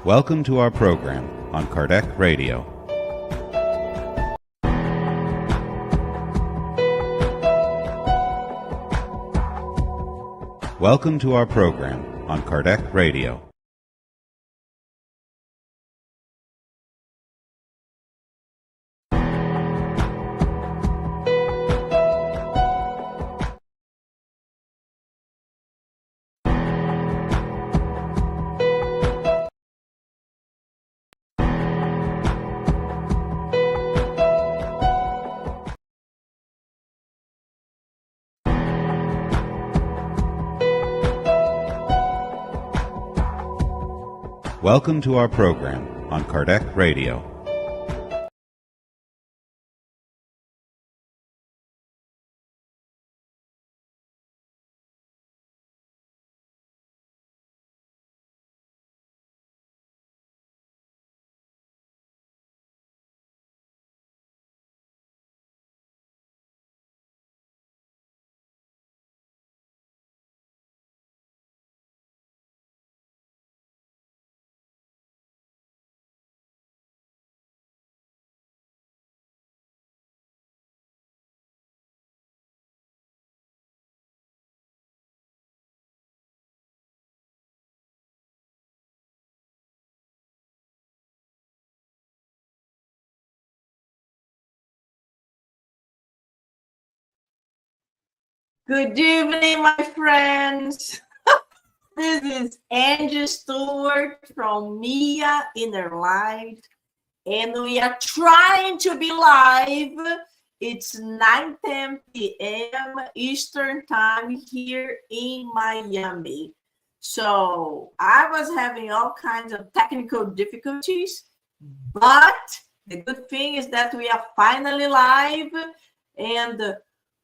Welcome to our program on Kardec Radio. Welcome to our program on Kardec Radio. Welcome to our program on Kardec Radio. Good evening, my friends. This is Angy Stewart from Mia Innerlight, and we are trying to be live. It's 9:10 p.m. Eastern Time here in Miami. So I was having all kinds of technical difficulties, but the good thing is that we are finally live, and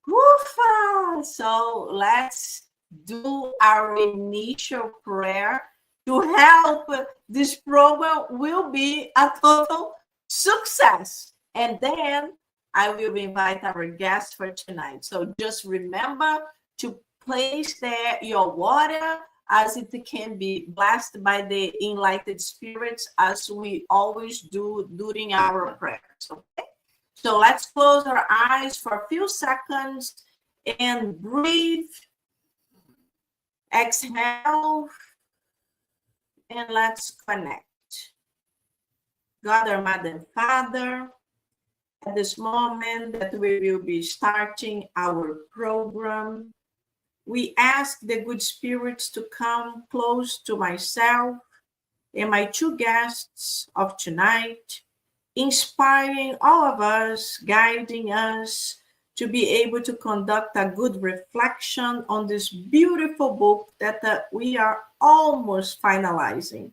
woofa! So let's do our initial prayer to help this program will be a total success. And then I will invite our guest for tonight. So just remember to place there your water as it can be blessed by the enlightened spirits, as we always do during our prayers. Okay? So let's close our eyes for a few seconds and breathe. Exhale. And let's connect. God, our Mother and Father, at this moment that we will be starting our program, we ask the good spirits to come close to myself and my two guests of tonight, inspiring all of us, guiding us to be able to conduct a good reflection on this beautiful book that we are almost finalizing.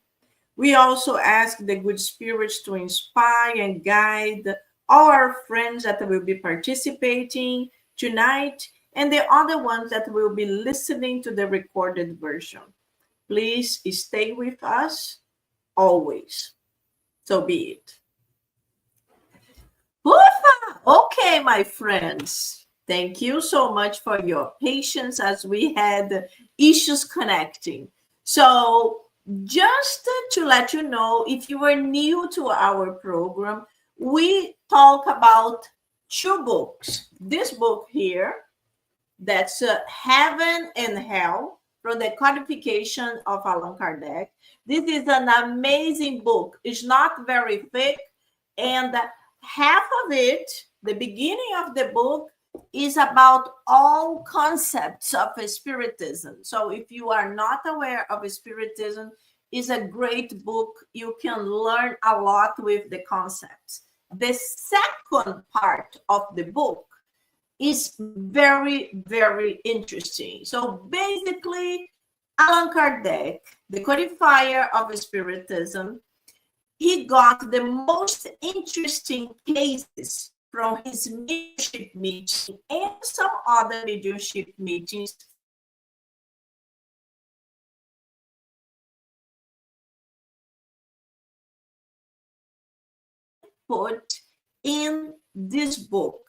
We also ask the good spirits to inspire and guide all our friends that will be participating tonight and the other ones that will be listening to the recorded version. Please stay with us always. So be it. Okay, my friends, thank you so much for your patience as we had issues connecting. So just to let you know, if you are new to our program, we talk about two books. This book here, that's Heaven and Hell, from the codification of Allan Kardec. This is an amazing book. It's not very thick, and half of it, the beginning of the book, is about all concepts of Spiritism. So if you are not aware of Spiritism, it's a great book. You can learn a lot with the concepts. The second part of the book is very, very interesting. So basically, Allan Kardec, the codifier of Spiritism, he got the most interesting cases from his mediumship meeting and some other mediumship meetings put in this book.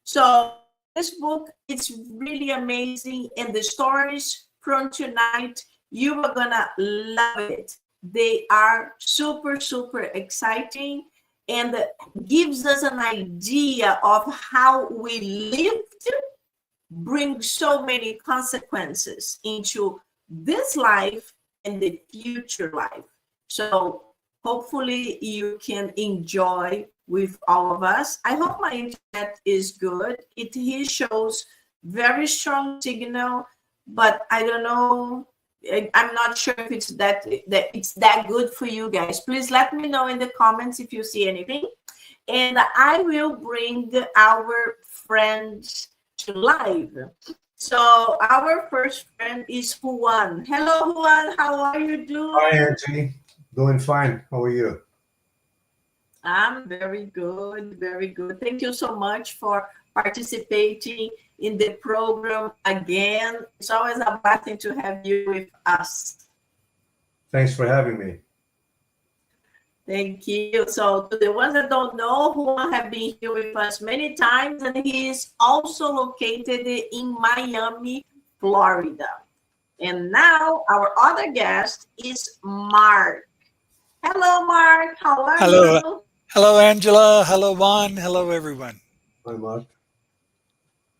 So this book, it's really amazing, and the stories from tonight, you are gonna love it. They are super, super exciting and gives us an idea of how we lived, bring so many consequences into this life and the future life. So hopefully you can enjoy with all of us. I hope my internet is good. It here shows very strong signal, but I don't know. I'm not sure if it's that it's that good for you guys. Please let me know in the comments if you see anything, and I will bring our friends to live. So our first friend is Juan. Hello, Juan. How are you doing? Hi, Angie. Doing fine. How are you? I'm very good, very good. Thank you so much for participating in the program again. It's always a blessing to have you with us. Thanks for having me. Thank you. So to the ones that don't know, Juan have been here with us many times, and he is also located in Miami, Florida. And now our other guest is Mark. Hello, Mark. How are Hello, you? hello, Angela. Hello, Juan. Hello, everyone. Hi, Mark.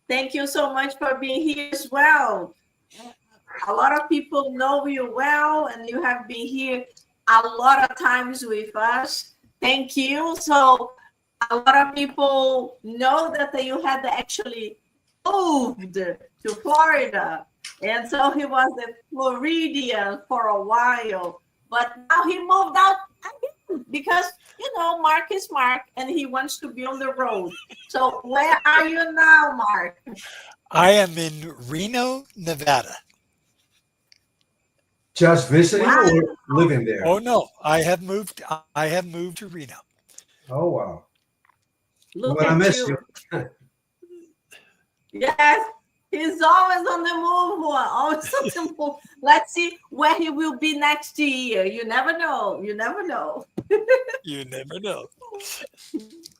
Thank you so much for being here as well. A lot of people know you well, and you have been here a lot of times with us. Thank you. So a lot of people know that you had actually moved to Florida. And so he was a Floridian for a while, but now he moved out again because, Mark is Mark and he wants to be on the road. So where are you now, Mark? I am in Reno, Nevada. Just visiting Wow. or living there? Oh no, I have moved. I have moved to Reno. Oh, wow. Look Well, I at miss you. you. Yes, he's always on the move, Juan. Always on the move. Let's see where he will be next year. You never know. You never know. You never know.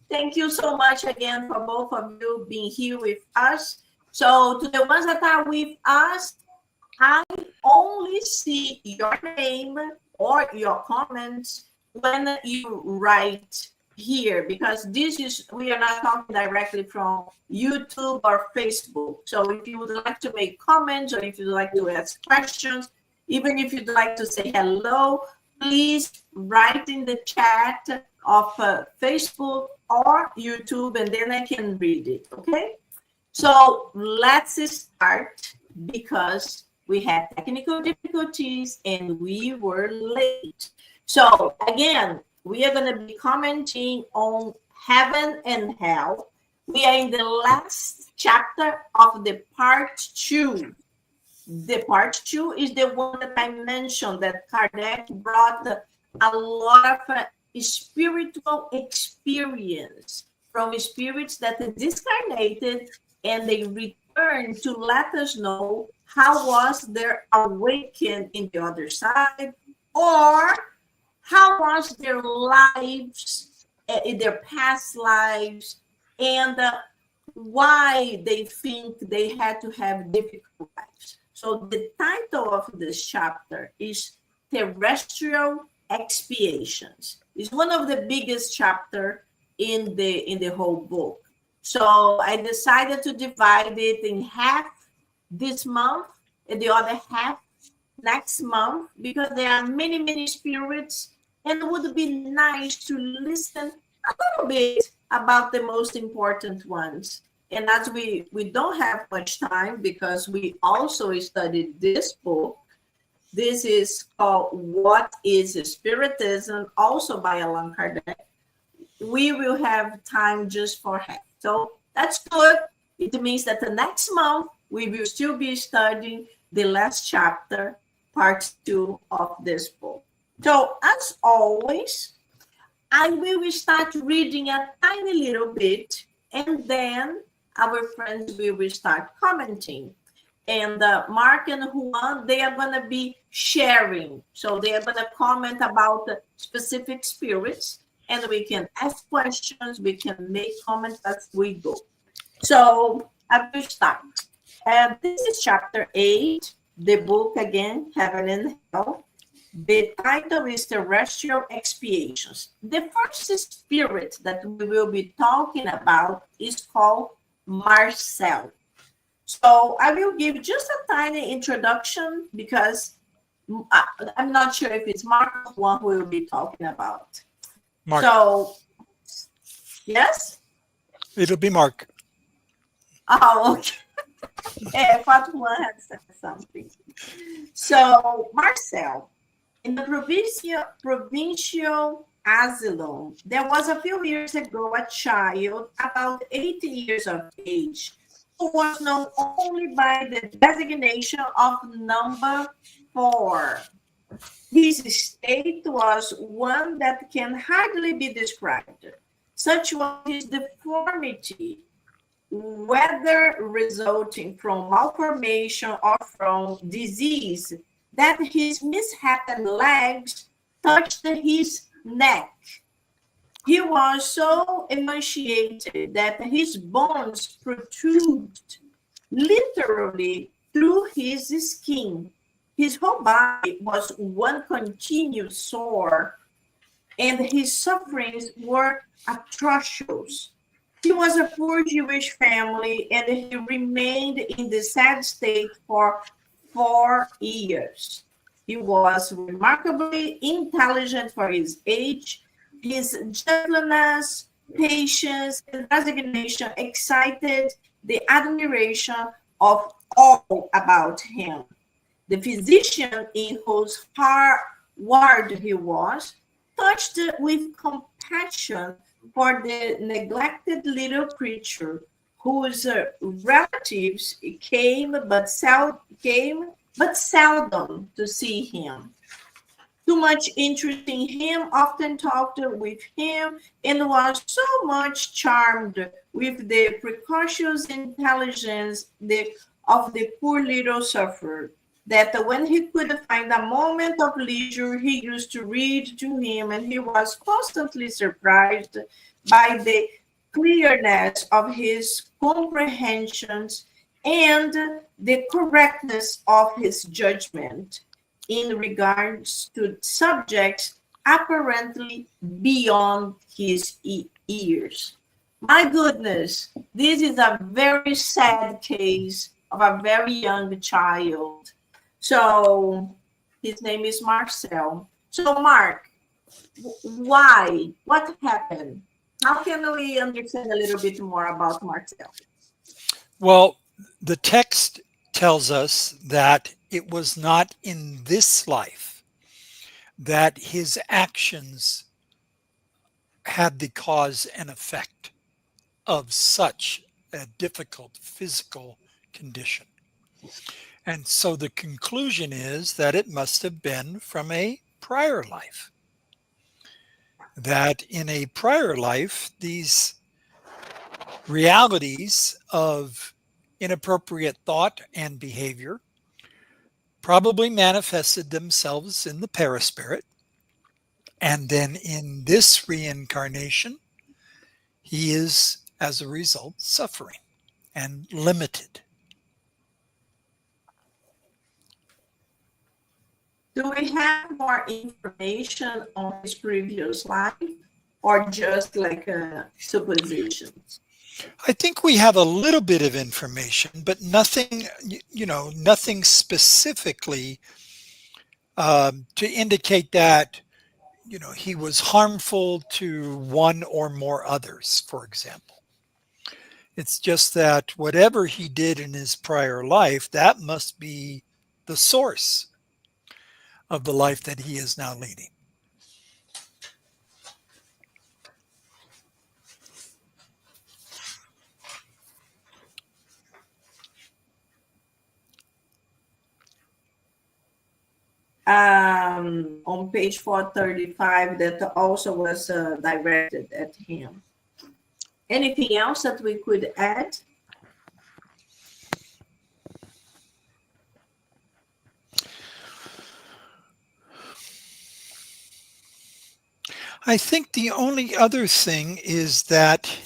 Thank you so much again for both of you being here with us. So to the ones that are with us, I only see your name or your comments when you write here, because we are not talking directly from YouTube or Facebook. So if you would like to make comments or if you'd like to ask questions, even if you'd like to say hello, please write in the chat of Facebook or YouTube, and then I can read it. Okay, so let's start because we had technical difficulties and we were late. So again, we are going to be commenting on heaven and hell. We are in the last chapter of the part 2. The part 2 is the one that I mentioned, that Kardec brought a lot of spiritual experience from spirits that are discarnated, and they return to let us know how was their awakening in the other side, or how was their lives, in their past lives, and why they think they had to have difficult lives. So the title of this chapter is Terrestrial Expiations. It's one of the biggest chapter in the whole book. So I decided to divide it in half this month and the other half next month, because there are many, many spirits, and it would be nice to listen a little bit about the most important ones. And as we don't have much time, because we also studied this book. This is called What is Spiritism, also by Allan Kardec. We will have time just for half. So that's good. It means that the next month we will still be studying the last chapter, part 2 of this book. So as always, I will start reading a tiny little bit, and then our friends will start commenting. And Mark and Juan, they are going to be sharing. So they are going to comment about the specific spirits, and we can ask questions, we can make comments as we go. So I will start. This is chapter 8, the book again, Heaven and Hell. The title is Terrestrial Expiations. The first spirit that we will be talking about is called Marcel. So I will give just a tiny introduction because I'm not sure if it's Mark the one who will be talking about. Mark. So, yes? It'll be Mark. Oh, okay. I thought one had said something. So, Marcel, in the provincial asylum, there was a few years ago a child about 80 years of age who was known only by the designation of number 4. His state was one that can hardly be described. Such was his deformity, whether resulting from malformation or from disease, that his misshapen legs touched his neck. He was so emaciated that his bones protruded literally through his skin. His whole body was one continuous sore, and his sufferings were atrocious. He was a poor Jewish family, and he remained in the sad state for 4 years. He was remarkably intelligent for his age. His gentleness, patience, and resignation excited the admiration of all about him. The physician in whose ward he was, touched with compassion for the neglected little creature whose relatives came but seldom to see him. Too much interest in him, often talked with him, and was so much charmed with the precocious intelligence of the poor little sufferer, that when he could find a moment of leisure, he used to read to him, and he was constantly surprised by the clearness of his comprehensions and the correctness of his judgment in regards to subjects apparently beyond his ears. My goodness, this is a very sad case of a very young child. So his name is Marcel. So Mark, why? What happened? How can we understand a little bit more about Marcel? Well, the text tells us that it was not in this life that his actions had the cause and effect of such a difficult physical condition. And so the conclusion is that it must have been from a prior life. That in a prior life, these realities of inappropriate thought and behavior probably manifested themselves in the perispirit. And then in this reincarnation, he is, as a result, suffering and limited. Do we have more information on his previous life or just like suppositions? I think we have a little bit of information, but nothing, nothing specifically to indicate that, he was harmful to one or more others, for example. It's just that whatever he did in his prior life, that must be the source of the life that he is now leading. On page 435, that also was directed at him. Anything else that we could add? I think the only other thing is that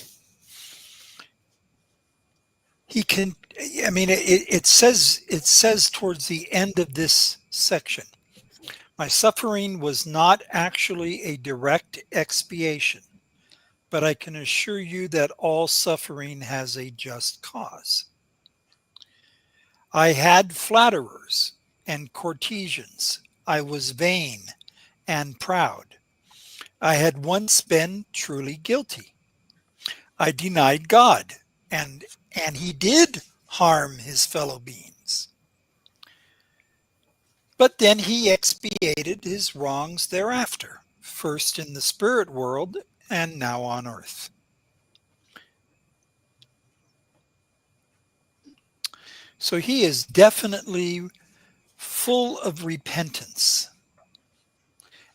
he can, it says towards the end of this section, My suffering was not actually a direct expiation, but I can assure you that all suffering has a just cause. I had flatterers and courtesans. I was vain and proud. I had once been truly guilty. I denied God, and he did harm his fellow beings. But then he expiated his wrongs thereafter, first in the spirit world and now on earth. So he is definitely full of repentance,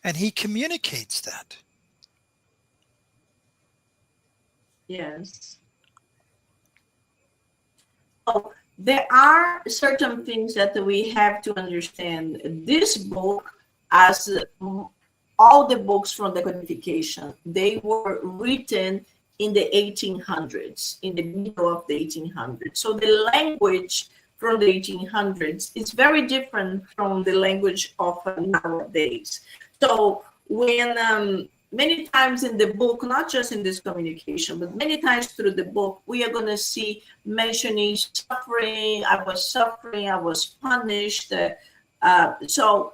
and he communicates that. Yes. Oh, there are certain things that we have to understand. This book, as all the books from the codification, they were written in the 1800s, in the middle of the 1800s. So the language from the 1800s is very different from the language of nowadays. So when many times in the book, not just in this communication, but many times through the book, we are going to see mentioning suffering. I was punished. So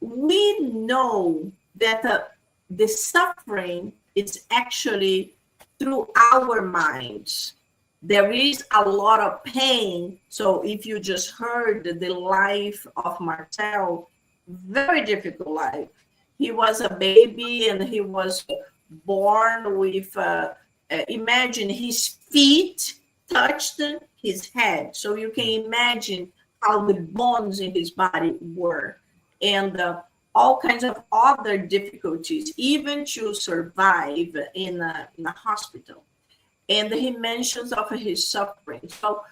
we know that the suffering is actually through our minds. There is a lot of pain. So if you just heard the life of Marcel, very difficult life. He was a baby and he was born with, imagine his feet touched his head. So you can imagine how the bones in his body were. And all kinds of other difficulties, even to survive in a hospital. And he mentions of his suffering. So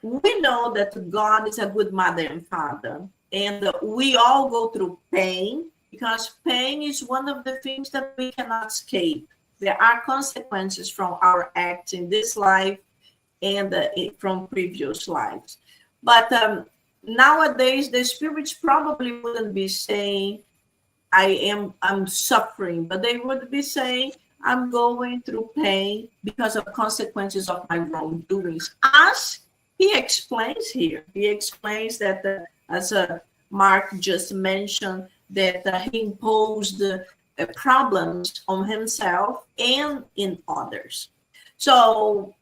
we know that God is a good mother and father, and we all go through pain, because pain is one of the things that we cannot escape. There are consequences from our acts in this life and from previous lives. But nowadays, the spirits probably wouldn't be saying, I'm suffering, but they would be saying, I'm going through pain because of consequences of my wrongdoings. As he explains here, he explains that, as Mark just mentioned, that he imposed problems on himself and in others. So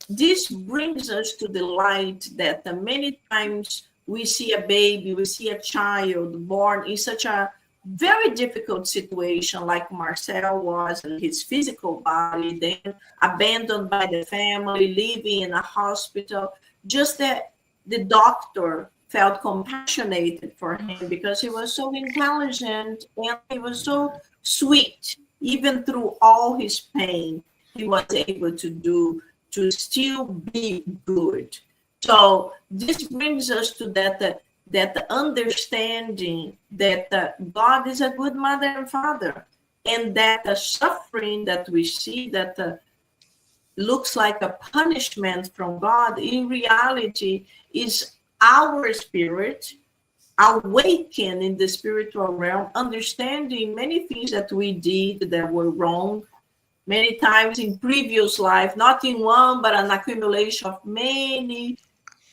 this brings us to the light that many times we see a baby, we see a child born in such a very difficult situation, like Marcel was in his physical body, then abandoned by the family, living in a hospital. Just that the doctor felt compassionate for him because he was so intelligent and he was so sweet. Even through all his pain, he was able to still be good. So this brings us to that understanding that God is a good mother and father, and that the suffering that we see that looks like a punishment from God, in reality is our spirit awakened in the spiritual realm, understanding many things that we did that were wrong, many times in previous life, not in one, but an accumulation of many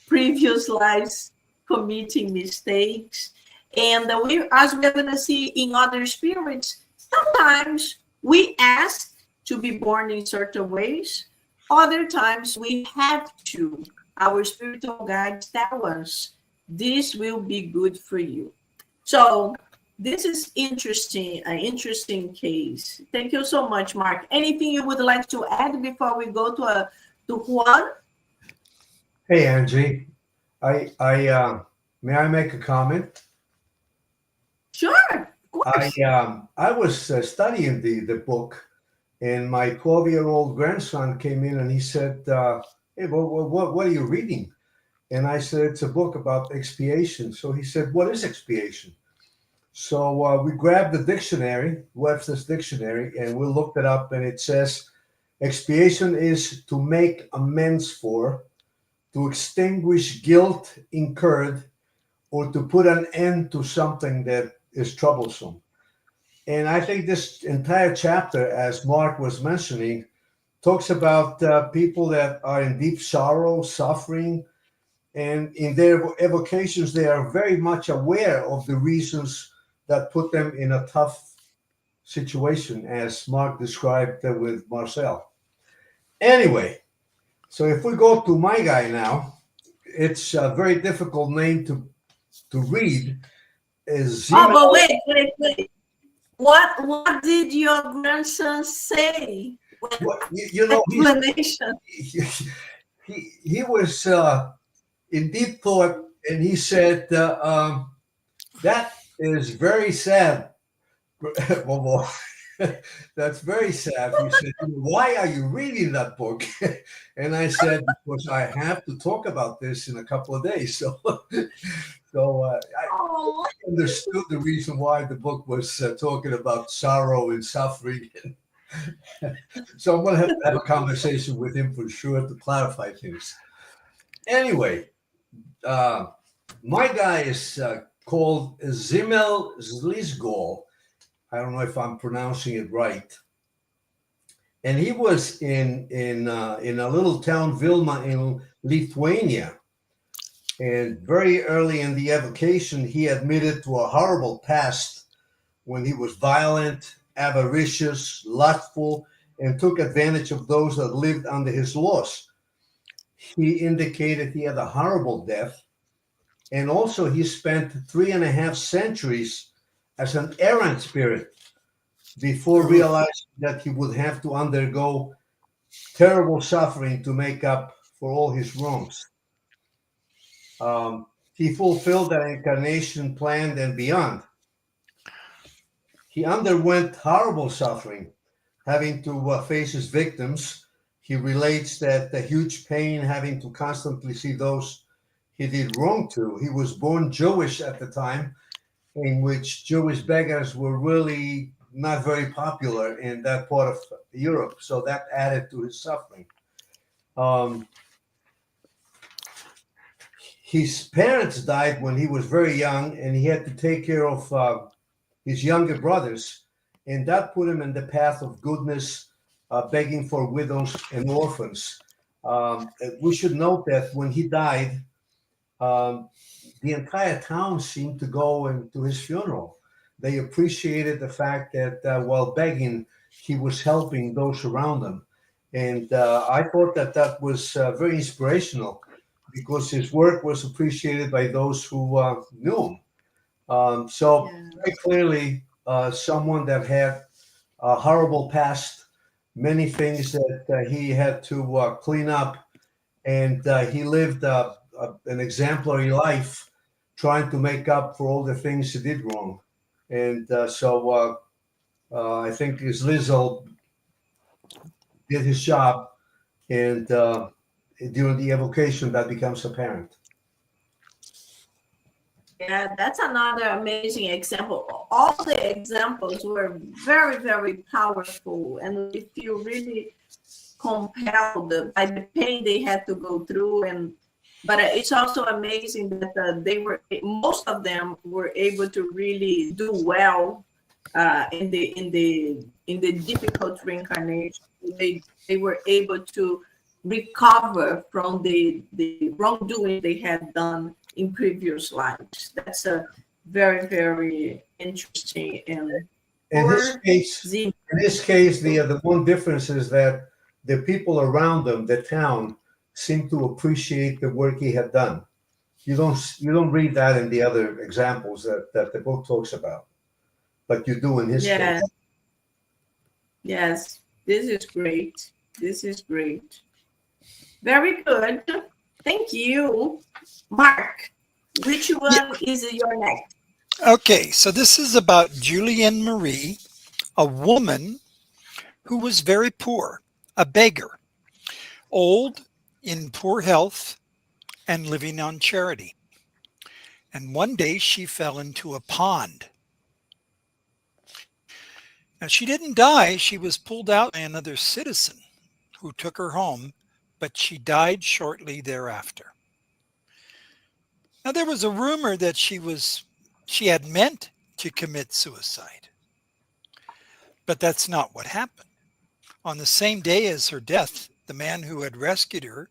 previous lives committing mistakes. And as we're going to see in other spirits, sometimes we ask to be born in certain ways. Other times we have to. Our spiritual guides tell us, this will be good for you. So this is interesting, an interesting case. Thank you so much, Mark. Anything you would like to add before we go to Juan? Hey, Angie. May I make a comment? Sure, of course. I was studying the book, and my 12-year-old grandson came in and he said, "Hey, what are you reading?" And I said, "It's a book about expiation." So he said, "What is expiation?" So we grabbed the dictionary, Webster's dictionary, and we looked it up, and it says, expiation is to make amends for, to extinguish guilt incurred, or to put an end to something that is troublesome. And I think this entire chapter, as Mark was mentioning, talks about people that are in deep sorrow, suffering, and in their evocations, they are very much aware of the reasons that put them in a tough situation, as Mark described with Marcel. Anyway, so if we go to my guy now, it's a very difficult name to read. Is Oh, Zimmer. but wait. What did your grandson say with You know, explanation? he was in deep thought, and he said, that is very sad. Well, that's very sad. He said, why are you reading that book? And I said, because I have to talk about this in a couple of days. So I Oh, understood the reason why the book was talking about sorrow and suffering. So I'm going to have a conversation with him for sure to clarify things. Anyway, my guy is called Zimmel Zlisgol. I don't know if I'm pronouncing it right. And he was in a little town, Vilna, in Lithuania. And very early in the evocation, he admitted to a horrible past when he was violent, avaricious, lustful, and took advantage of those that lived under his laws. He indicated he had a horrible death. And also, he spent 3.5 centuries as an errant spirit before realizing that he would have to undergo terrible suffering to make up for all his wrongs. He fulfilled that incarnation planned and beyond. He underwent horrible suffering, having to face his victims. He relates that the huge pain having to constantly see those he did wrong to. He was born Jewish at the time, in which Jewish beggars were really not very popular in that part of Europe. So that added to his suffering. His parents died when he was very young, and he had to take care of his younger brothers, and that put him in the path of goodness, begging for widows and orphans. We should note that when he died, um, the entire town seemed to go into his funeral. They appreciated the fact that while begging, he was helping those around him. And I thought that that was very inspirational because his work was appreciated by those who knew him. So yeah. very clearly, someone that had a horrible past, many things that he had to clean up, and he lived an exemplary life, trying to make up for all the things he did wrong. And I think his Lizzo did his job, and during the evocation, that becomes apparent. Yeah, that's another amazing example. All the examples were very, very powerful, and we feel really compelled by the pain they had to go through. But it's also amazing that most of them were able to really do well in the difficult reincarnation. They were able to recover from the wrongdoing they had done in previous lives. That's a very, very interesting. And In his case, the one difference is that the people around him, the town, seemed to appreciate the work he had done. You don't read that in the other examples that the book talks about, but you do in his yeah, case. yes, this is great. This is great. Very good. Thank you, Mark. Which one is your next? Okay, so this is about Julienne Marie, a woman who was very poor, a beggar, old, in poor health, and living on charity. And one day she fell into a pond. Now, she didn't die. She was pulled out by another citizen who took her home, but she died shortly thereafter. Now, there was a rumor that she had meant to commit suicide, but that's not what happened. On the same day as her death, the man who had rescued her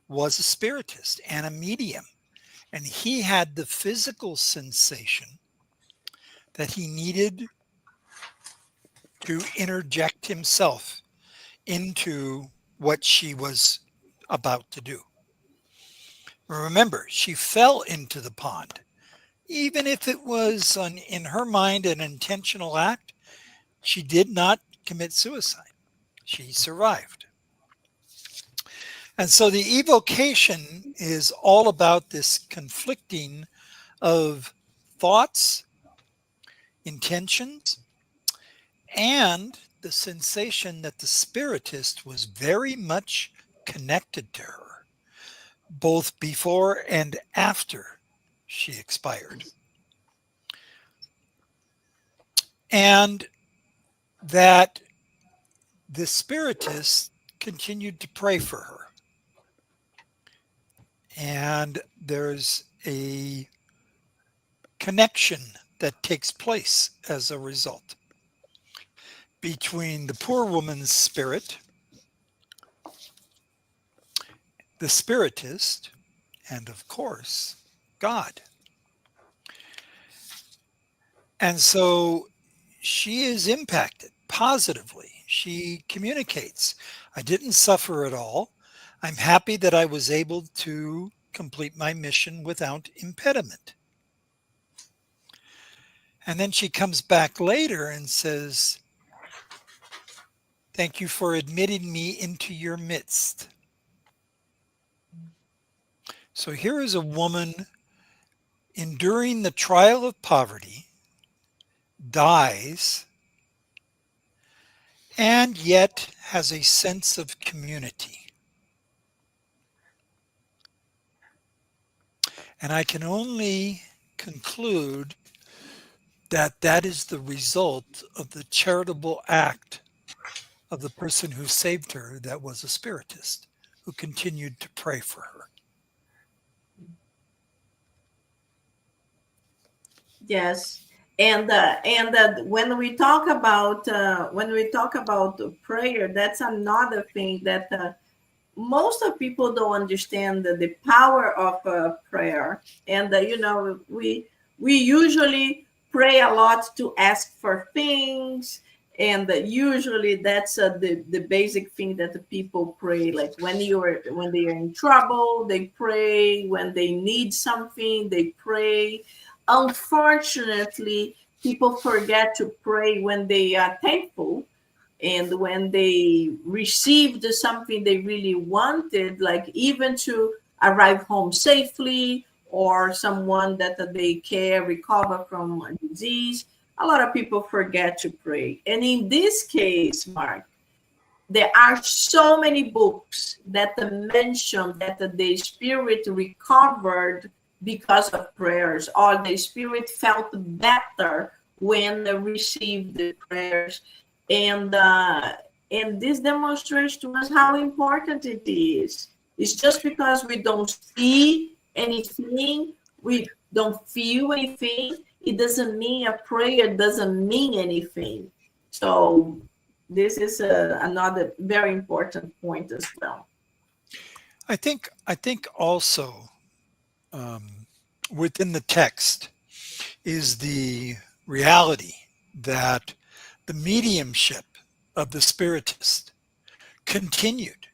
was a spiritist and a medium, and he had the physical sensation that he needed to interject himself into what she was about to do. Remember, she fell into the pond. Even if it was in her mind an intentional act, she did not commit suicide. She survived. And so the evocation is all about this conflicting of thoughts, intentions, and the sensation that the spiritist was very much connected to her, both before and after she expired. And that the spiritist continued to pray for her. And there's a connection that takes place as a result between the poor woman's spirit, the spiritist, and of course, God. And so she is impacted positively. She communicates, I didn't suffer at all. I'm happy that I was able to complete my mission without impediment. And then she comes back later and says, thank you for admitting me into your midst. So here is a woman enduring the trial of poverty, dies, and yet has a sense of community. And I can only conclude that that is the result of the charitable act of the person who saved her, that was a spiritist, who continued to pray for her. Yes, and when we talk about prayer, that's another thing that most of people don't understand the power of prayer. And we usually pray a lot to ask for things, and usually that's the basic thing that the people pray. Like when they are in trouble, they pray. When they need something, they pray. Unfortunately, people forget to pray when they are thankful and when they received something they really wanted, like even to arrive home safely, or someone that they care recover from a disease. A lot of people forget to pray. And in this case, Mark, there are so many books that mention that the spirit recovered because of prayers, or the spirit felt better when they received the prayers. And this demonstrates to us how important it is. It's just because we don't see anything, we don't feel anything, it doesn't mean a prayer doesn't mean anything. So this is another very important point as well. I think also within the text is the reality that the mediumship of the spiritist continued.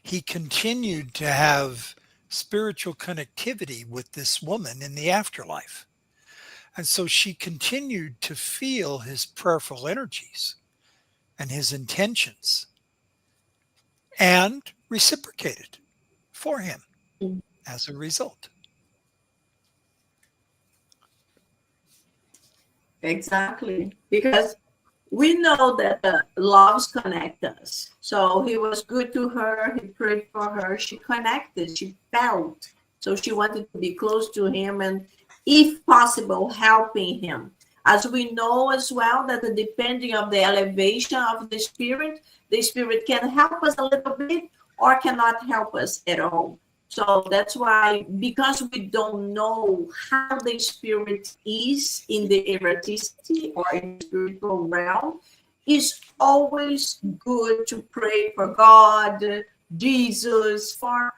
He continued to have spiritual connectivity with this woman in the afterlife. And so she continued to feel his prayerful energies and his intentions and reciprocated for him as a result. Exactly, because we know that the loves connect us. So he was good to her, he prayed for her, she connected, she felt. So she wanted to be close to him and, if possible, helping him. As we know as well that depending on the elevation of the spirit can help us a little bit or cannot help us at all. So that's why, because we don't know how the spirit is in the erraticity or in the spiritual realm, it's always good to pray for God, Jesus, for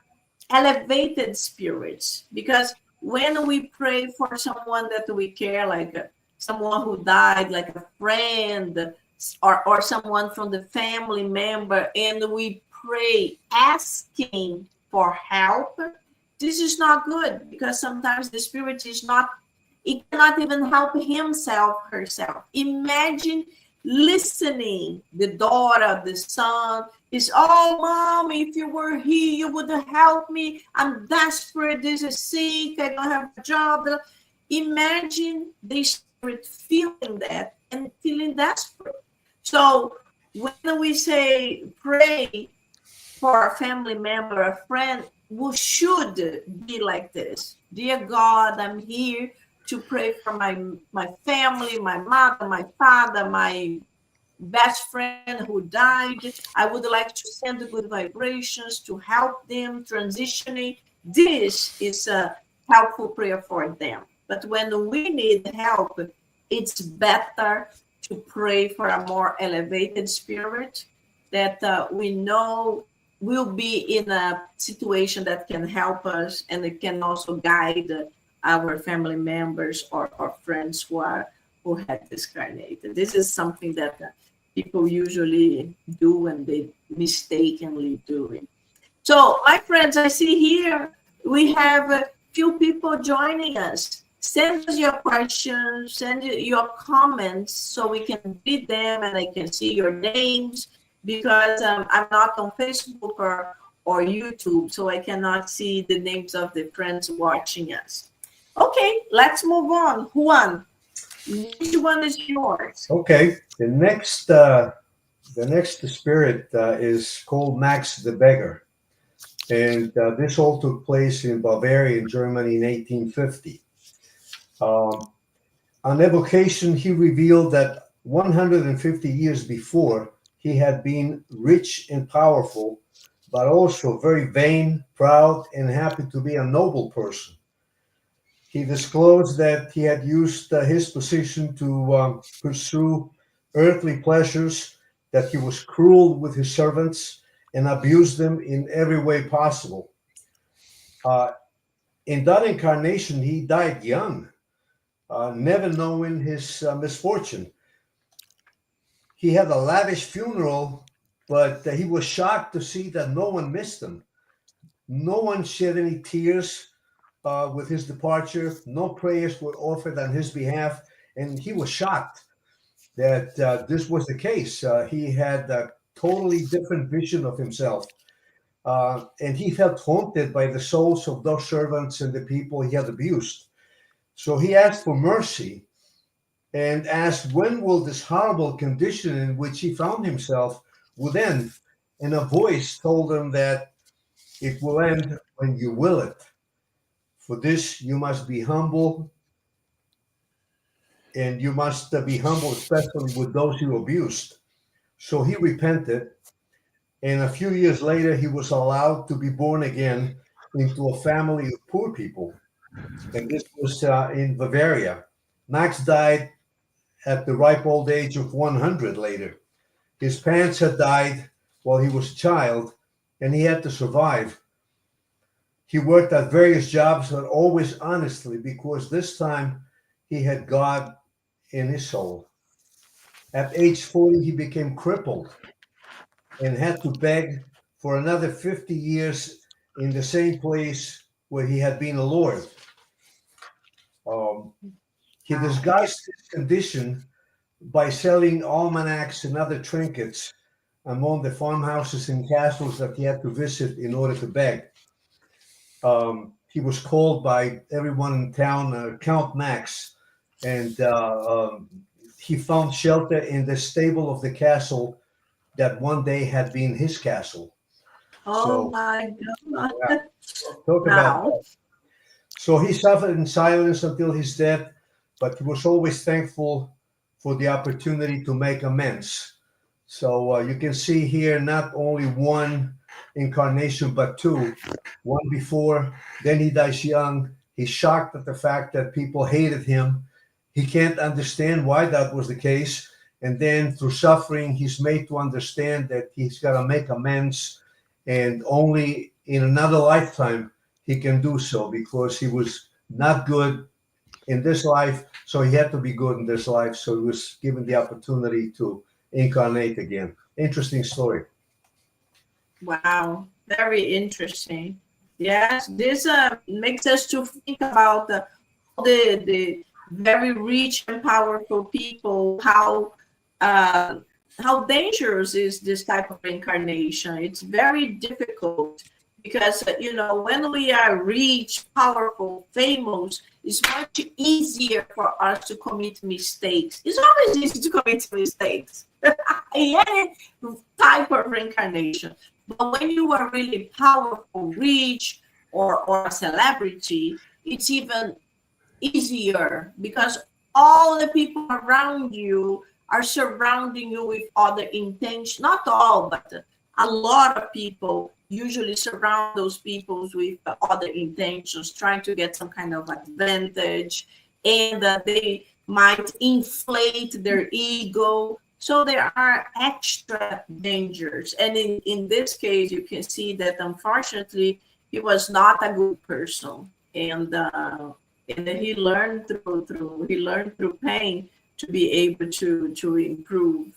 elevated spirits. Because when we pray for someone that we care, like someone who died, like a friend, or someone from the family member, and we pray asking for help, this is not good, because sometimes the spirit is not, it cannot even help himself, herself. Imagine listening, the daughter, the son is, oh mom, if you were here you would have helped me, I'm desperate, this is sick, I don't have a job. Imagine the spirit feeling that and feeling desperate. So when we say pray for a family member, a friend, we should be like this. Dear God, I'm here to pray for my family, my mother, my father, my best friend who died. I would like to send the good vibrations to help them transitioning. This is a helpful prayer for them. But when we need help, it's better to pray for a more elevated spirit that we know will be in a situation that can help us, and it can also guide our family members or friends who had discarnated. This is something that people usually do and they mistakenly do it. So, my friends, I see here we have a few people joining us. Send us your questions, send your comments so we can read them and I can see your names, because I'm not on Facebook or YouTube, so I cannot see the names of the friends watching us. Okay, let's move on. Juan, which one is yours? Okay, the next spirit is called Max the Beggar, and this all took place in Bavaria, in Germany, in 1850. On evocation, he revealed that 150 years before, he had been rich and powerful, but also very vain, proud, and happy to be a noble person. He disclosed that he had used his position to pursue earthly pleasures, that he was cruel with his servants and abused them in every way possible. In that incarnation, he died young, never knowing his misfortune. He had a lavish funeral, but he was shocked to see that no one missed him. No one shed any tears with his departure. No prayers were offered on his behalf, and he was shocked that this was the case. He had a totally different vision of himself, and he felt haunted by the souls of those servants and the people he had abused. So he asked for mercy and asked when will this horrible condition in which he found himself would end. And a voice told him that it will end when you will it. For this, you must be humble, and you must be humble, especially with those you abused. So he repented, and a few years later, he was allowed to be born again into a family of poor people. And this was in Bavaria. Max died at the ripe old age of 100 later. His parents had died while he was a child, and he had to survive. He worked at various jobs, but always honestly, because this time he had God in his soul. At age 40, he became crippled and had to beg for another 50 years in the same place where he had been a lord. He disguised his condition by selling almanacs and other trinkets among the farmhouses and castles that he had to visit in order to beg. He was called by everyone in town Count Max, and he found shelter in the stable of the castle that one day had been his castle. Oh my God. Yeah, talk about that. So he suffered in silence until his death, but he was always thankful for the opportunity to make amends. So you can see here not only one incarnation, but two. One before, then he dies young. He's shocked at the fact that people hated him. He can't understand why that was the case. And then through suffering, he's made to understand that he's got to make amends. And only in another lifetime he can do so, because he was not good in this life. So he had to be good in this life. So he was given the opportunity to incarnate again. Interesting story. Wow, very interesting. Yes, this makes us to think about the very rich and powerful people, how dangerous is this type of reincarnation. It's very difficult because when we are rich, powerful, famous, it's much easier for us to commit mistakes. It's always easy to commit mistakes in any type of reincarnation. But when you are really powerful, rich, or a celebrity, it's even easier because all the people around you are surrounding you with other intentions. Not all, but a lot of people usually surround those people with other intentions, trying to get some kind of advantage, and they might inflate their ego. So there are extra dangers. And in this case, you can see that unfortunately, he was not a good person. And then he learned through pain to be able to improve.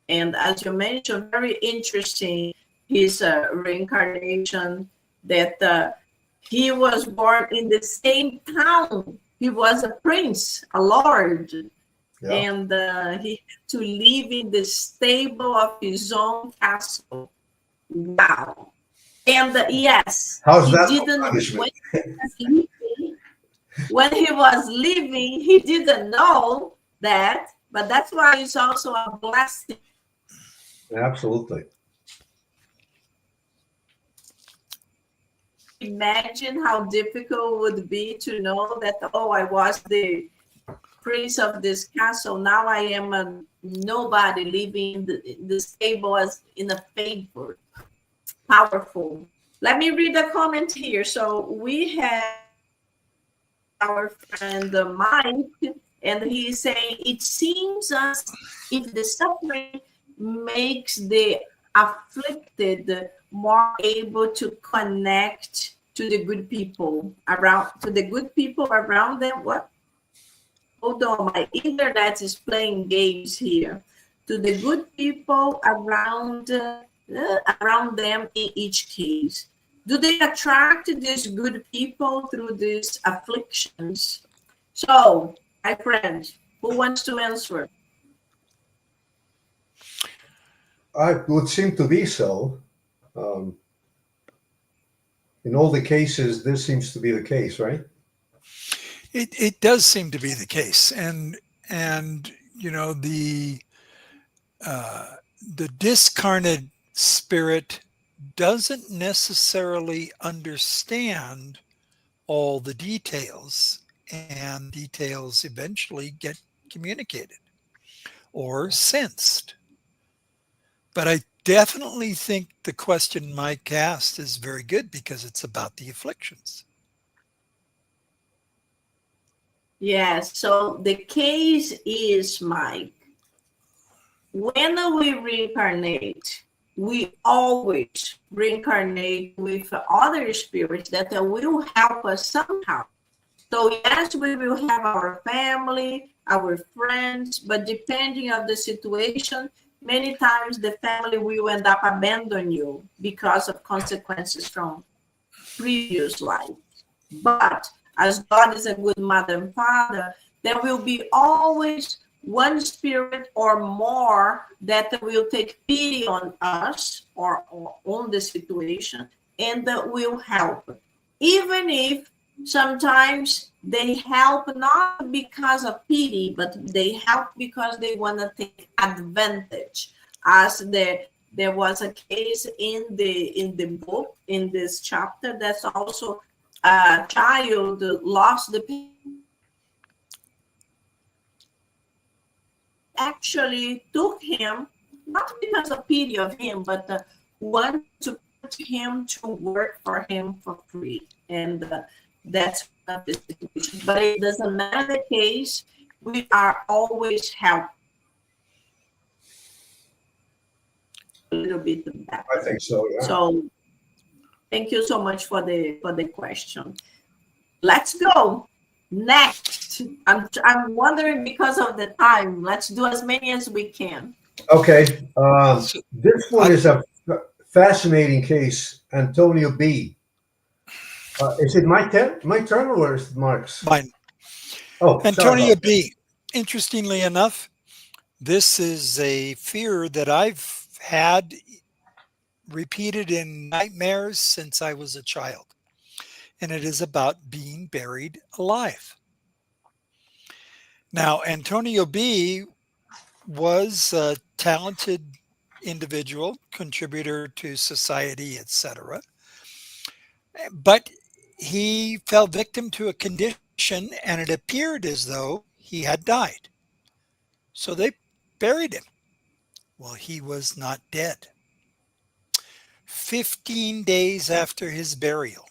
And as you mentioned, very interesting, his reincarnation, that he was born in the same town. He was a prince, a lord, and he had to live in the stable of his own castle. Wow. And yes, How's he that didn't, punishment? when he was living, he didn't know that, but that's why it's also a blessing. Absolutely. Imagine how difficult it would be to know that, oh, I was the prince of this castle. Now I am a nobody living in the stable as in a favor. Powerful. Let me read a comment here. So we have our friend Mike, and he's saying, it seems as if the suffering makes the afflicted more able to connect to the good people around them. What? Hold on, my internet is playing games here. To the good people around them in each case. Do they attract these good people through these afflictions? So, my friend, who wants to answer? It would seem to be so. In all the cases, this seems to be the case, right? It does seem to be the case, and the discarnate spirit doesn't necessarily understand all the details, and details eventually get communicated or sensed. But I definitely think the question Mike asked is very good because it's about the afflictions. Yes, so the case is, Mike, when we reincarnate, we always reincarnate with other spirits that will help us somehow. So yes, we will have our family, our friends, but depending on the situation, many times the family will end up abandoning you because of consequences from previous life. But as God is a good mother and father, there will be always one spirit or more that will take pity on us or on the situation and that will help. Even if sometimes they help not because of pity, but they help because they want to take advantage. As there was a case in the book, in this chapter, that's also a child lost the actually took him not because of pity of him, but want to put him to work for him for free. And that's one of the situations. But it doesn't matter the case, we are always helping a little bit better. I think so, yeah. So thank you so much for the question. Let's go. Next. I'm wondering because of the time. Let's do as many as we can. Okay. So, This one is a fascinating case. Antonio B. Is it my turn or is it Mark's? mine. Oh, sorry Antonio about that. B. Interestingly enough, this is a fear that I've had repeated in nightmares since I was a child. And it is about being buried alive. Now, Antonio B. was a talented individual, contributor to society, etc. But he fell victim to a condition and it appeared as though he had died. So they buried him. Well, he was not dead. 15 days after his burial,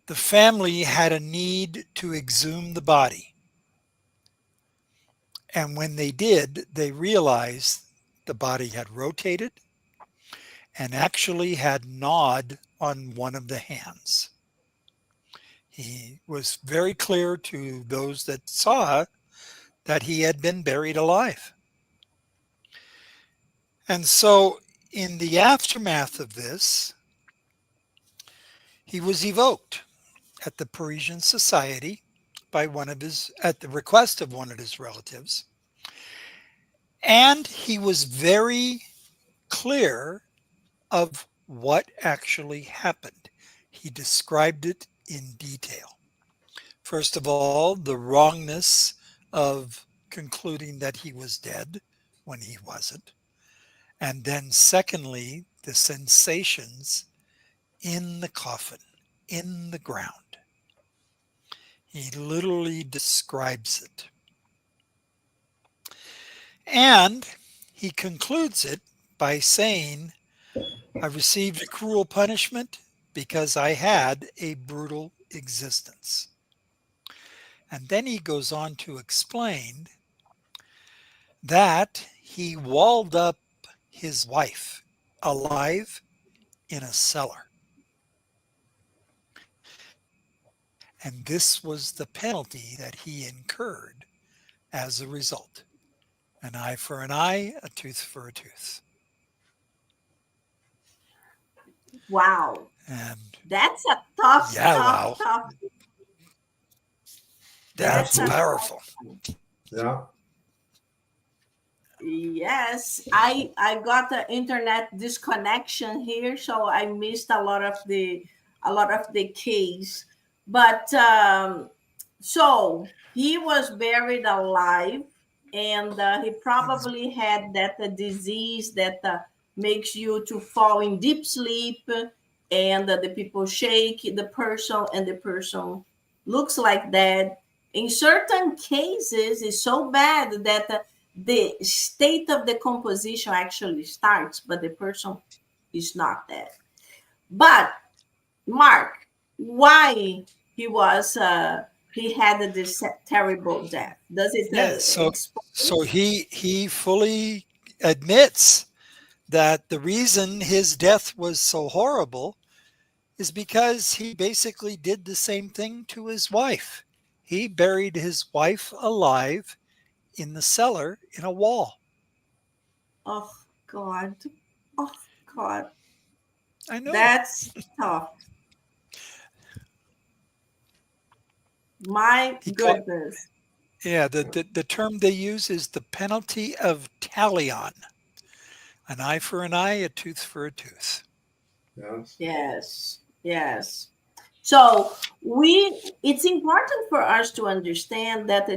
the family had a need to exhume the body. And when they did, they realized the body had rotated and actually had gnawed on one of the hands. He was very clear to those that saw that he had been buried alive. And so, in the aftermath of this, he was evoked at the Parisian Society by at the request of one of his relatives. And he was very clear of what actually happened. He described it in detail. First of all, the wrongness of concluding that he was dead when he wasn't. And then secondly, the sensations in the coffin, in the ground. He literally describes it. And he concludes it by saying, I received a cruel punishment because I had a brutal existence. And then he goes on to explain that he walled up his wife alive in a cellar. And this was the penalty that he incurred as a result. An eye for an eye, a tooth for a tooth. Wow. And That's a tough, yeah, tough, wow. tough. That's powerful. Yeah. Yes, I got the internet disconnection here, so I missed a lot of the case. But so he was buried alive, and he probably had that disease that makes you to fall in deep sleep, and the people shake the person, and the person looks like that. In certain cases, it's so bad that the state of the composition actually starts, but the person is not dead. But Mark, why he had this terrible death? Does it Yeah, explain? so he fully admits that the reason his death was so horrible is because he basically did the same thing to his wife. He buried his wife alive in the cellar in a wall. Oh God, oh God, I know. that's tough. My He called, goodness. yeah, the term they use is the penalty of talion. An eye for an eye, a tooth for a tooth. Yes. Yes, yes. So it's important for us to understand that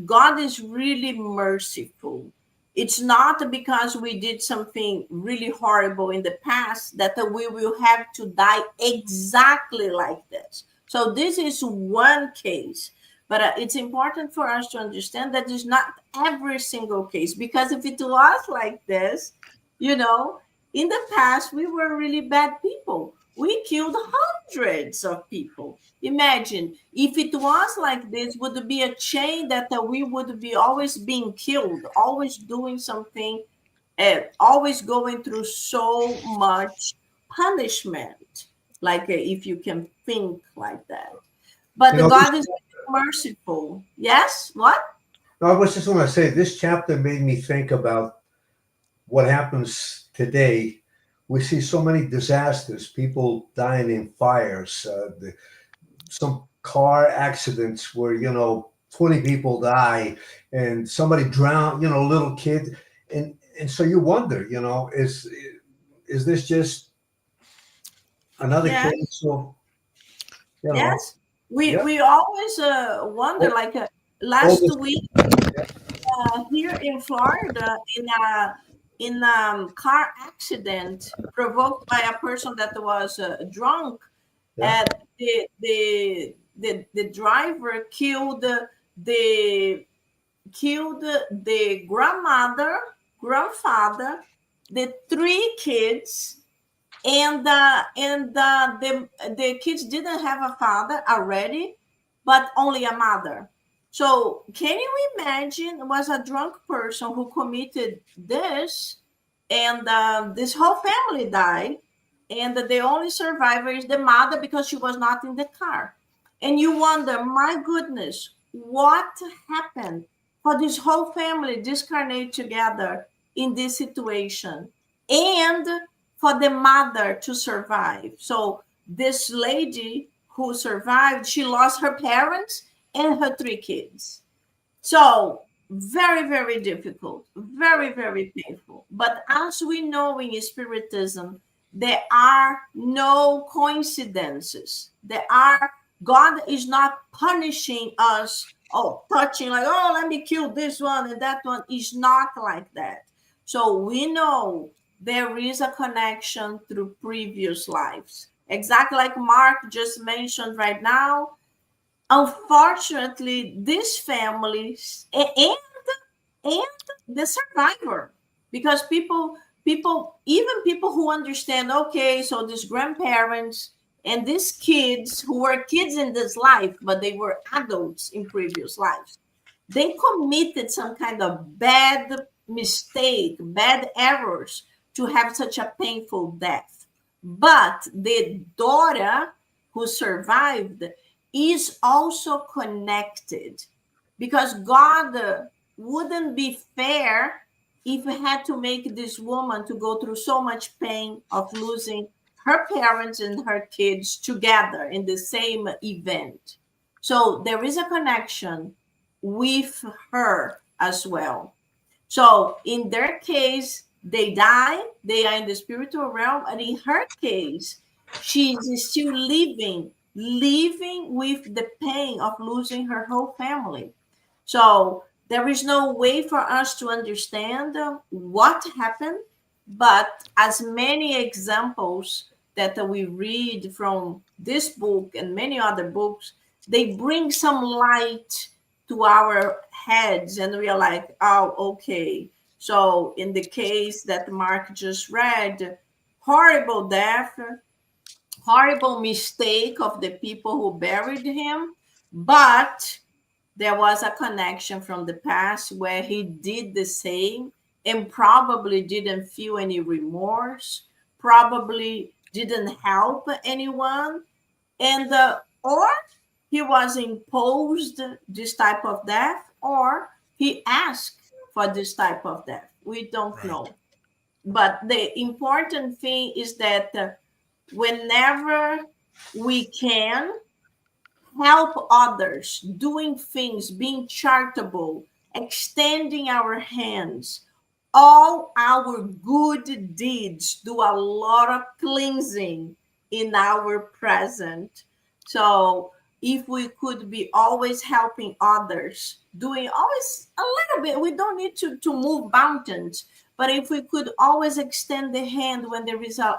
God is really merciful. It's not because we did something really horrible in the past that we will have to die exactly like this. So this is one case. But it's important for us to understand that it's not every single case, because if it was like this, you know, in the past, we were really bad people. We killed hundreds of people. Imagine if it was like this, would it be a chain that we would be always being killed, always doing something, always going through so much punishment, like if you can think like that. But You know, God is merciful. Yes? What? no, I was just going to say this chapter made me think about what happens today. We see so many disasters, people dying in fires, some car accidents where, 20 people die and somebody drowned, a little kid. And so you wonder, is this just another Yes. case of, Yes. We yeah, we always wonder, all, like all last this, week here in Florida, in car accident provoked by a person that was drunk, yeah, and the driver killed the grandmother, grandfather, the three kids, and the kids didn't have a father already, but only a mother. So can you imagine? It was a drunk person who committed this, and this whole family died, and the only survivor is the mother because she was not in the car. And you wonder, my goodness, what happened for this whole family discarnate together in this situation, and for the mother to survive. So this lady who survived, she lost her parents and her three kids. So very, very difficult, very, very painful. But as we know in Spiritism, there are no coincidences. God is not punishing us, oh, touching, like, oh, let me kill this one and that one. Is not like that. So we know there is a connection through previous lives. Exactly like Mark just mentioned right now. Unfortunately, these families and the survivor, because even people who understand, okay, so these grandparents and these kids who were kids in this life, but they were adults in previous lives, they committed some kind of bad mistake, bad errors to have such a painful death. But the daughter who survived is also connected, because God wouldn't be fair if he had to make this woman to go through so much pain of losing her parents and her kids together in the same event. So there is a connection with her as well. So in their case, they die, they are in the spiritual realm, and in her case, she is still living with the pain of losing her whole family. So there is no way for us to understand what happened, but as many examples that we read from this book and many other books, they bring some light to our heads, and we are like, oh, okay. So in the case that Mark just read, horrible death, horrible mistake of the people who buried him, but there was a connection from the past where he did the same and probably didn't feel any remorse, probably didn't help anyone, and or he was imposed this type of death, or he asked for this type of death. We don't Right. know. But the important thing is that whenever we can help others, doing things, being charitable, extending our hands, all our good deeds do a lot of cleansing in our present. So if we could be always helping others, doing always a little bit, we don't need to move mountains, but if we could always extend the hand when there is a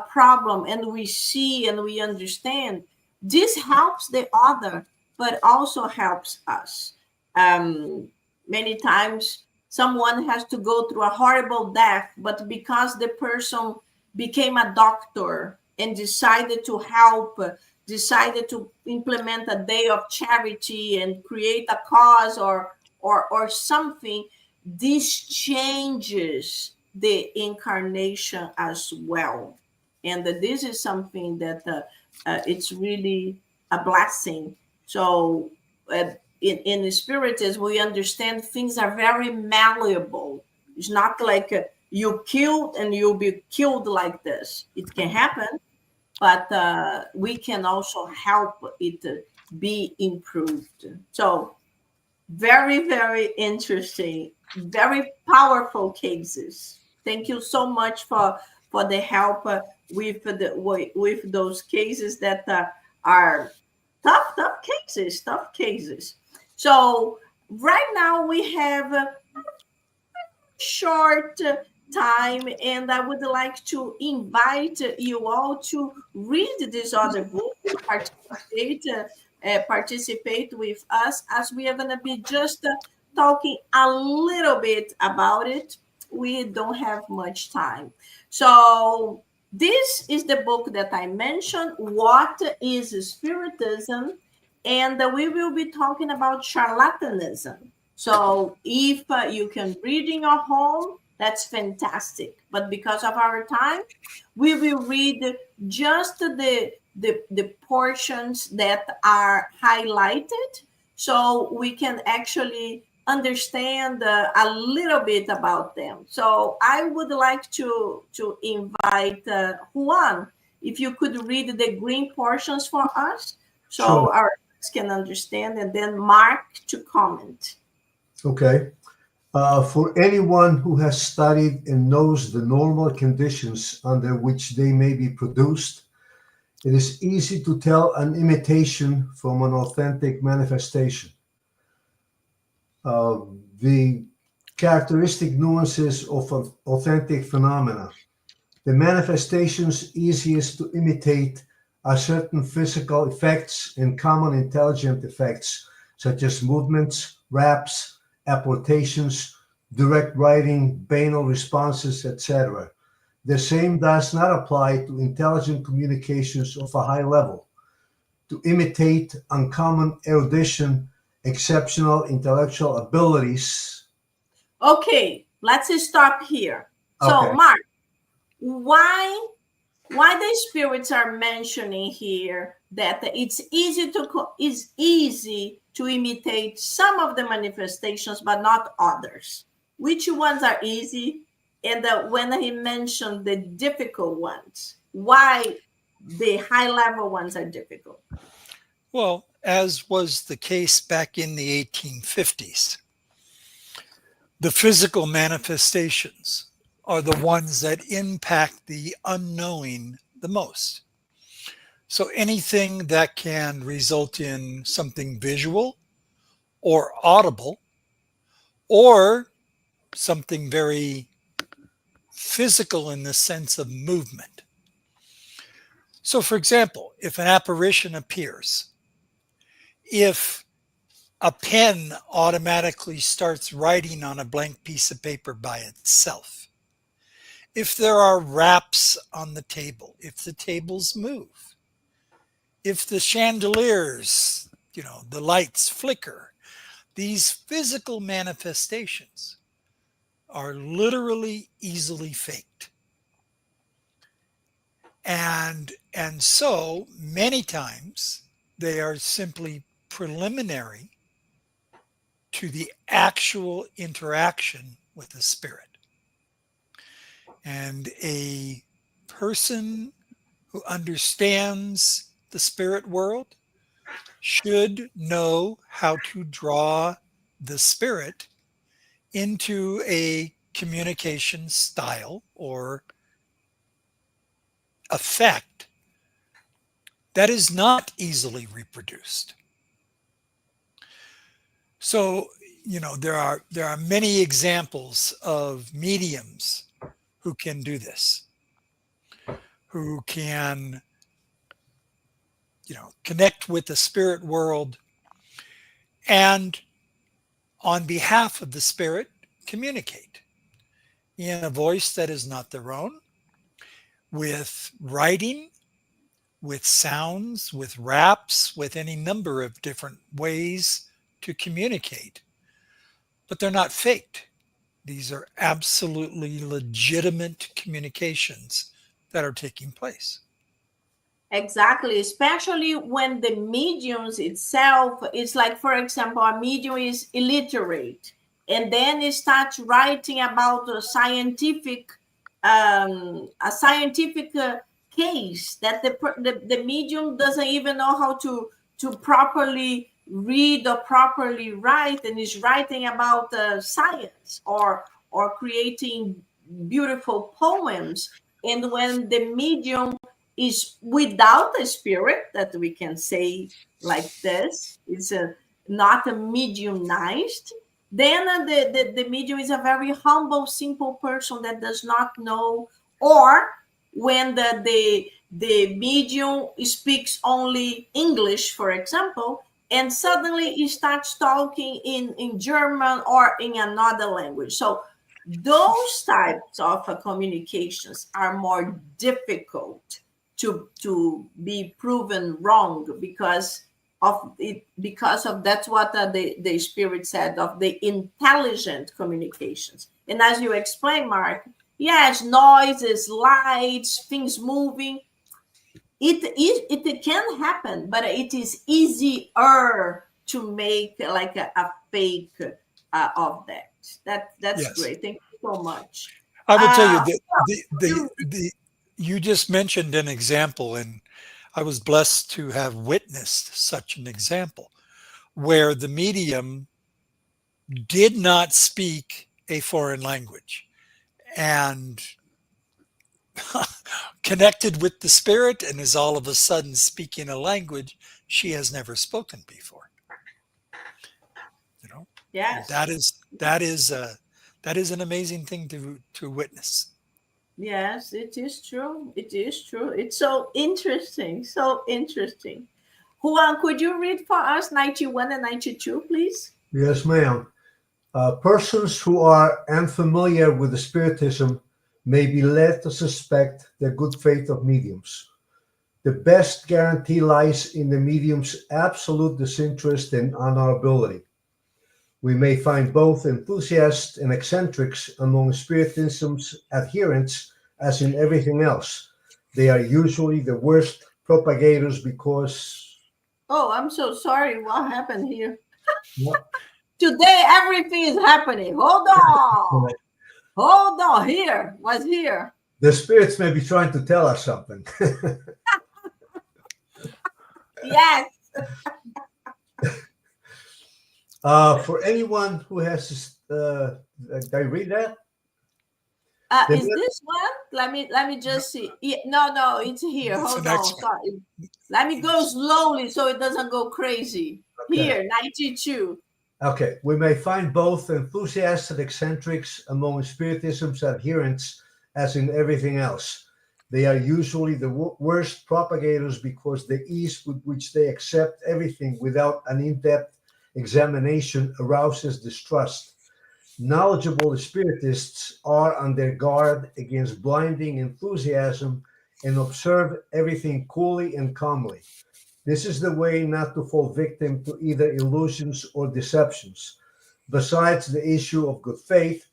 problem and we see and we understand, this helps the other but also helps us. Many times someone has to go through a horrible death, but because the person became a doctor and decided to help, decided to implement a day of charity and create a cause or something, this changes the incarnation as well. And this is something that it's really a blessing. So in the spiritism, we understand things are very malleable. It's not like you killed and you'll be killed like this. It can happen, but we can also help it be improved. So very, very interesting, very powerful cases. Thank you so much for the help with those cases that are tough cases. So right now we have short time, and I would like to invite you all to read this other book, participate with us, as we are going to be just talking a little bit about it. We don't have much time. So this is the book that I mentioned, What is Spiritism? And we will be talking about charlatanism. So if you can read in your home, that's fantastic. But because of our time, we will read just the portions that are highlighted, so we can actually understand a little bit about them. So I would like to invite Juan, if you could read the green portions for us, so Sure. our audience can understand, and then Mark to comment. Okay. For anyone who has studied and knows the normal conditions under which they may be produced, it is easy to tell an imitation from an authentic manifestation. The characteristic nuances of authentic phenomena. The manifestations easiest to imitate are certain physical effects and common intelligent effects, such as movements, raps, apportations, direct writing, banal responses, etc. The same does not apply to intelligent communications of a high level. To imitate uncommon erudition, exceptional intellectual abilities. Okay, let's stop here. So, Okay. Mark, why the spirits are mentioning here that it's easy to imitate some of the manifestations, but not others? Which ones are easy? And when he mentioned the difficult ones, why the high level ones are difficult? Well, as was the case back in the 1850s, the physical manifestations are the ones that impact the unknowing the most. So anything that can result in something visual or audible or something very physical in the sense of movement. So, for example, if an apparition appears, if a pen automatically starts writing on a blank piece of paper by itself, if there are raps on the table, if the tables move, if the chandeliers, the lights flicker, these physical manifestations are literally easily faked. And so many times they are simply preliminary to the actual interaction with the spirit. And a person who understands the spirit world should know how to draw the spirit into a communication style or effect that is not easily reproduced. So, there are many examples of mediums who can do this, who can, connect with the spirit world and on behalf of the spirit communicate in a voice that is not their own, with writing, with sounds, with raps, with any number of different ways to communicate. But they're not faked. These are absolutely legitimate communications that are taking place. Exactly, especially when the mediums itself is like, for example, a medium is illiterate, and then it starts writing about a scientific case that the medium doesn't even know how to properly read or properly write, and is writing about science or creating beautiful poems. And when the medium is without a spirit, that we can say like this, it's not a mediumized, then the medium is a very humble, simple person that does not know. Or when the medium speaks only English, for example, and suddenly he starts talking in German or in another language. So those types of communications are more difficult to be proven wrong, because of that's what the spirit said of the intelligent communications. And as you explained, Mark, yes, noises, lights, things moving, it can happen, but it is easier to make like a fake of that. That's Yes. great. Thank you so much. I will tell you Uh, that you just mentioned an example, and I was blessed to have witnessed such an example where the medium did not speak a foreign language and connected with the spirit, and is all of a sudden speaking a language she has never spoken before. You know, yes. that is an amazing thing to witness. Yes, it is true. It is true. It's so interesting. So interesting. Juan, could you read for us 91 and 92, please? Yes, ma'am. Persons who are unfamiliar with the Spiritism may be led to suspect the good faith of mediums. The best guarantee lies in the medium's absolute disinterest and honorability. We may find both enthusiasts and eccentrics among Spiritism's adherents, as in everything else. They are usually the worst propagators because. Oh, I'm so sorry. What happened here? Well, Today, everything is happening. Hold on. Hold on. Here. What's here? the spirits may be trying to tell us something. Yes. For anyone who has, did I read that? Is this one? Let me just see. No, it's here. It's the Hold next on. one. Sorry. Let me go slowly so it doesn't go crazy. Okay. Here, 92. Okay, we may find both enthusiasts and eccentrics among Spiritism's adherents, as in everything else. They are usually the worst propagators because the ease with which they accept everything without an in-depth examination arouses distrust. Knowledgeable Spiritists are on their guard against blinding enthusiasm and observe everything coolly and calmly. This is the way not to fall victim to either illusions or deceptions. Besides the issue of good faith,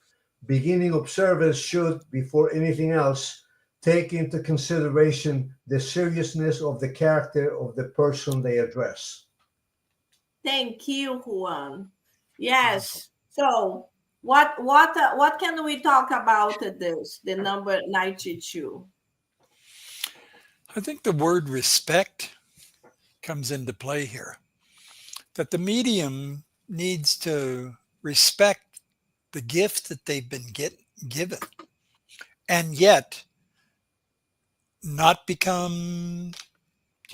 beginning observers should, before anything else, take into consideration the seriousness of the character of the person they address. Thank you, Juan. Yes. So what can we talk about this? The number 92. I think the word respect comes into play here. That the medium needs to respect the gift that they've been given, and yet not become,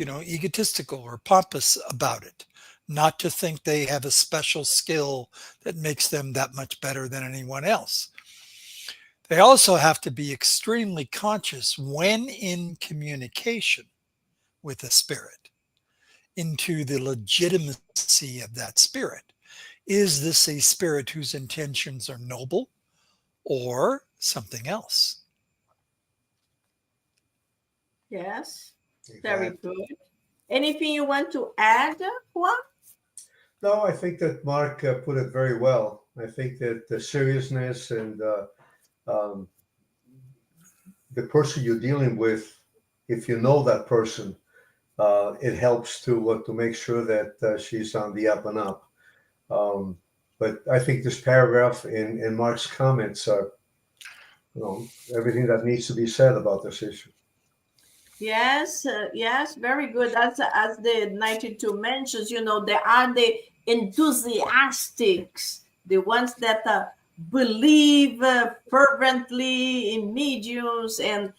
egotistical or pompous about it. Not to think they have a special skill that makes them that much better than anyone else. They also have to be extremely conscious when in communication with a spirit. into the legitimacy of that spirit. Is this a spirit whose intentions are noble or something else? Yes, very Exactly. good. Anything you want to add, Juan? No, I think that Mark put it very well. I think that the seriousness and um, the person you're dealing with, if you know that person, it helps to make sure that she's on the up and up. Um, but I think this paragraph in Mark's comments are, everything that needs to be said about this issue. Yes, yes, very good. As the 92 mentions, there are the enthusiastics, the ones that believe fervently in mediums, and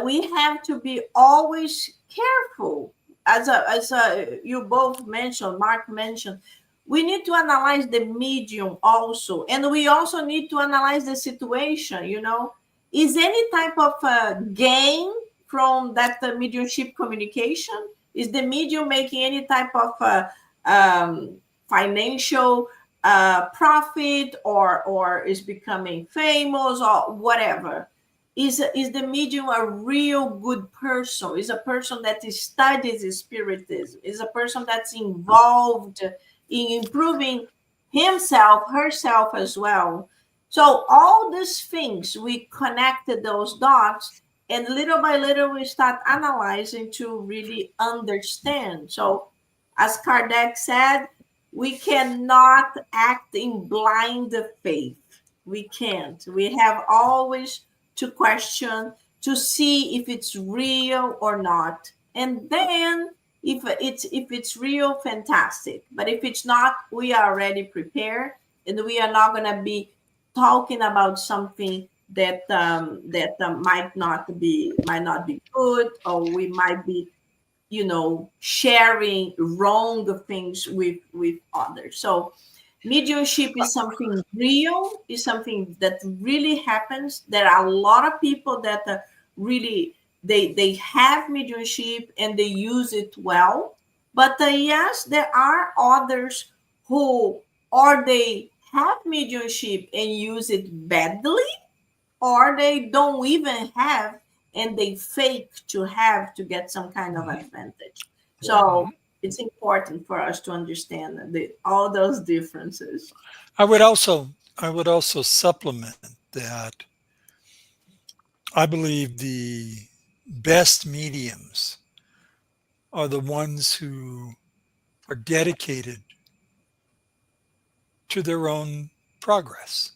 we have to be always careful. As you both mentioned, Mark mentioned, we need to analyze the medium also, and we also need to analyze the situation. Is any type of gain from that mediumship communication? Is the medium making any type of financial profit, or is becoming famous or whatever? Is the medium a real good person? Is a person that studies spiritism? Is a person that's involved in improving himself, herself as well? So all these things, we connected those dots, and little by little we start analyzing to really understand. So as Kardec said, we cannot act in blind faith. We can't. We have always to question, to see if it's real or not. And then if it's real, fantastic. But if it's not, we are already prepared, and we are not going to be talking about something that might not be good, or we might be sharing wrong things with others. So mediumship is something real, is something that really happens. There are a lot of people that really they have mediumship and they use it well. But yes, there are others who, or they have mediumship and use it badly, or they don't even have, and they fake to have to get some kind of advantage. So it's important for us to understand all those differences. I would also supplement that I believe the best mediums are the ones who are dedicated to their own progress,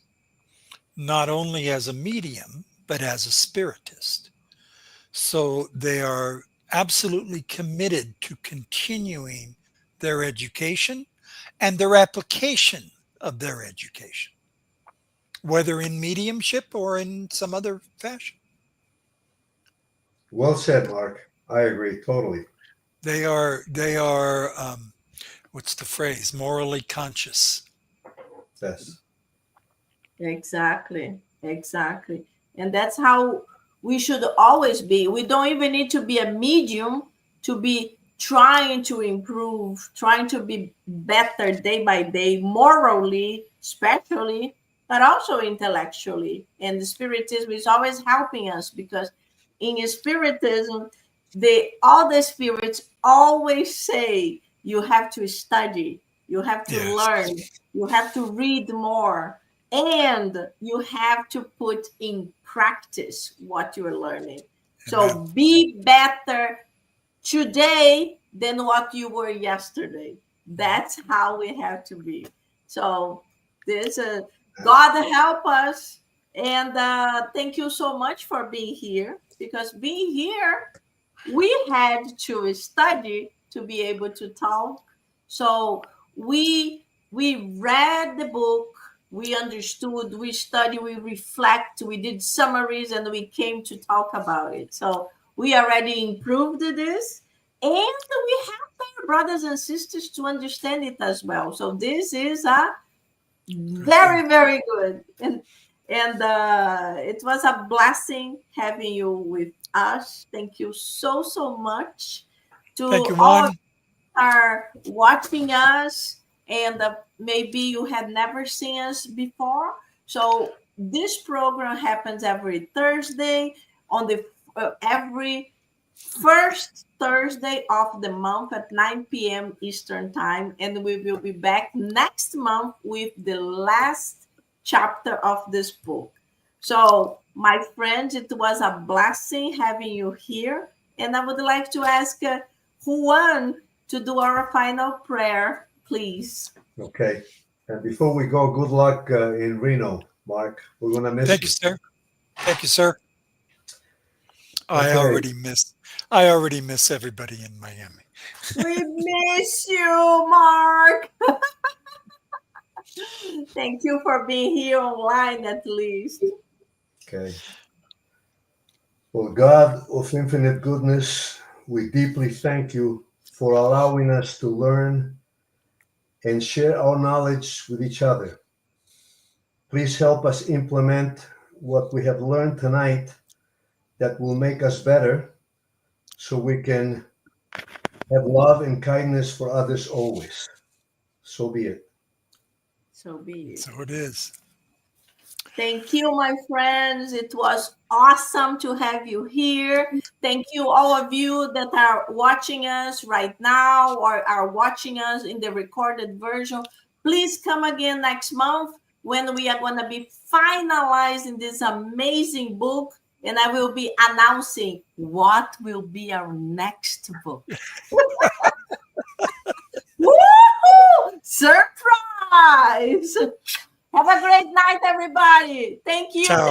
not only as a medium, but as a spiritist. So they are absolutely committed to continuing their education and their application of their education, whether in mediumship or in some other fashion. Well said, Mark. I agree totally. They are what's the phrase? Morally conscious. Yes. Exactly, exactly. And that's how we should always be. We don't even need to be a medium to be trying to improve, trying to be better day by day, morally, spiritually, but also intellectually. And the Spiritism is always helping us, because in Spiritism, all the spirits always say you have to study, you have to Yes. learn, you have to read more, and you have to put in practice what you're learning. Amen. So be better today than what you were yesterday. That's how we have to be. So there's a God help us. And thank you so much for being here, because being here, we had to study to be able to talk. So we read the book, we understood, we studied, we reflect, we did summaries, and we came to talk about it. So we already improved this, and we help our brothers and sisters to understand it as well. So this is a very, very good. And it was a blessing having you with us. Thank you so much Thank to you, all. Juan. are watching us and maybe you had never seen us before. So this program happens every Thursday on the every first Thursday of the month at 9 p.m. Eastern Time. And we will be back next month with the last chapter of this book. So, my friends, it was a blessing having you here. And I would like to ask Juan to do our final prayer, please. Okay. And before we go, good luck in Reno, Mark. We're going to miss Thank you. you, sir. Thank you, sir. Okay. I already miss everybody in Miami. We miss you, Mark. Thank you for being here online at least. Okay. Well, God of infinite goodness, we deeply thank you for allowing us to learn and share our knowledge with each other. Please help us implement what we have learned tonight that will make us better so we can have love and kindness for others always. So be it. So be it. So it is. Thank you, my friends. It was awesome to have you here. Thank you, all of you that are watching us right now or are watching us in the recorded version. Please come again next month when we are going to be finalizing this amazing book. And I will be announcing what will be our next book. Woo-hoo! Surprise! Have a great night, everybody. Thank you. Ciao.